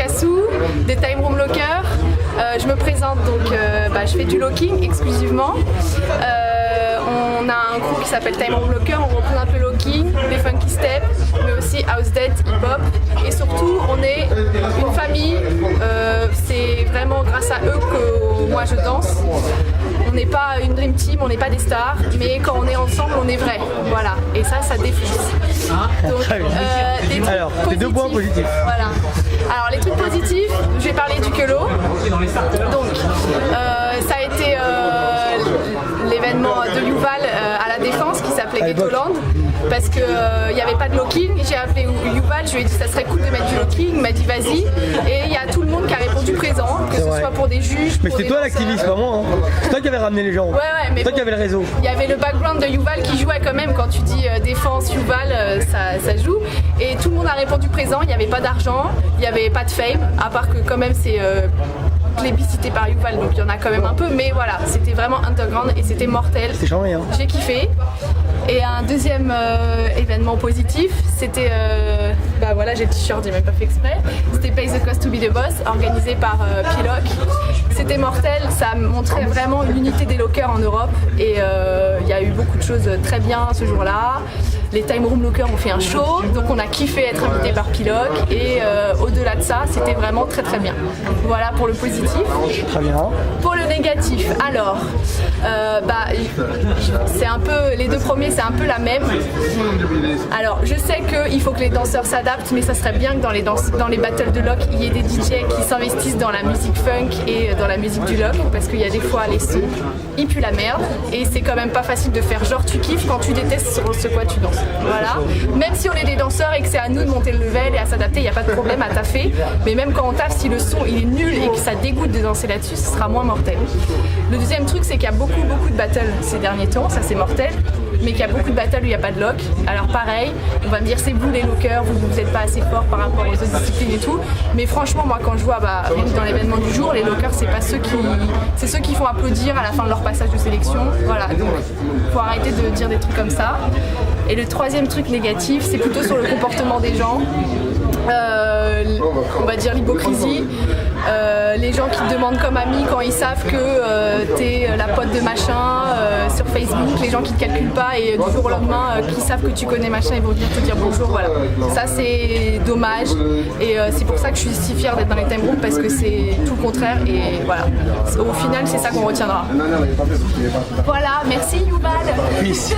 Cassou, des Time Room Lockers. Je me présente donc, je fais du locking exclusivement. On a un groupe qui s'appelle Time Room Locker, on reprend un peu locking, les funky steps, mais aussi house dance, hip-hop. Et surtout, on est une famille. C'est vraiment grâce à eux que moi je danse. On n'est pas une dream team, on n'est pas des stars, mais quand on est ensemble, on est vrai. Voilà. Et ça défonce. Donc, alors, les 2 points positifs. Voilà. Alors, les trucs positifs, je vais parler du Kelo. Donc, ça a été l'événement de Yuval à la Défense qui s'appelait Ghettoland. Parce qu'il n'y avait pas de locking, j'ai appelé Yuval, je lui ai dit ça serait cool de mettre du locking, il m'a dit vas-y. Et il y a tout le monde qui a répondu présent, que ce soit pour des juges. Mais c'était toi l'activiste, pas moi. Hein. C'est toi qui avais ramené les gens. Ouais, mais toi qui avais le réseau. Il y avait le background de Yuval qui jouait quand même. Quand tu dis défense, Yuval, ça joue. Et tout le monde a répondu présent, il n'y avait pas d'argent, il n'y avait pas de fame, à part que quand même c'est plébiscité par Yuval, donc il y en a quand même un peu. Mais voilà, c'était vraiment underground et c'était mortel. C'est charmé, hein. J'ai kiffé. Et un deuxième événement positif, c'était, j'ai le t-shirt, j'ai même pas fait exprès, c'était Pay the Cost to be the Boss, organisé par Piloc. C'était mortel, ça montrait vraiment l'unité des lockers en Europe et il y a eu beaucoup de choses très bien ce jour-là. Les Time Room Lockers ont fait un show, donc on a kiffé être invité par Piloc et au-delà de ça, c'était vraiment très très bien. Voilà pour le positif. Très bien. Pour le négatif, alors, c'est un peu, les 2 premiers c'est un peu la même. Alors je sais qu'il faut que les danseurs s'adaptent, mais ça serait bien que dans les battles de lock, il y ait des DJ qui s'investissent dans la musique funk et dans la musique du lock, parce qu'il y a des fois les sons, ils puent la merde, et c'est quand même pas facile de faire genre tu kiffes quand tu détestes ce quoi tu danses. Voilà. Même si on est des danseurs et que c'est à nous de monter le level et à s'adapter, il n'y a pas de problème à taffer, mais même quand on taffe, si le son il est nul et que ça dégoûte de danser là-dessus, ce sera moins mortel. Le deuxième truc, c'est qu'il y a beaucoup de battles ces derniers temps, ça c'est mortel, mais qu'il y a beaucoup de battles où il n'y a pas de lock. Alors pareil, on va me dire c'est vous les lockers, vous n'êtes pas assez forts par rapport aux autres disciplines et tout, mais franchement moi quand je vois dans l'événement du jour, les lockers c'est ceux qui font applaudir à la fin de leur passage de sélection. Voilà, donc faut arrêter de dire des trucs comme ça. Et le troisième truc négatif, c'est plutôt sur le comportement des gens. On va dire l'hypocrisie. Les gens qui te demandent comme ami quand ils savent que t'es la pote de machin sur Facebook, les gens qui te calculent pas et du jour au lendemain qui savent que tu connais machin, ils vont venir te dire bonjour, voilà. Ça c'est dommage et c'est pour ça que je suis si fière d'être dans les time rooms parce que c'est tout le contraire et voilà. Au final c'est ça qu'on retiendra. Voilà, merci Yuval. Peace.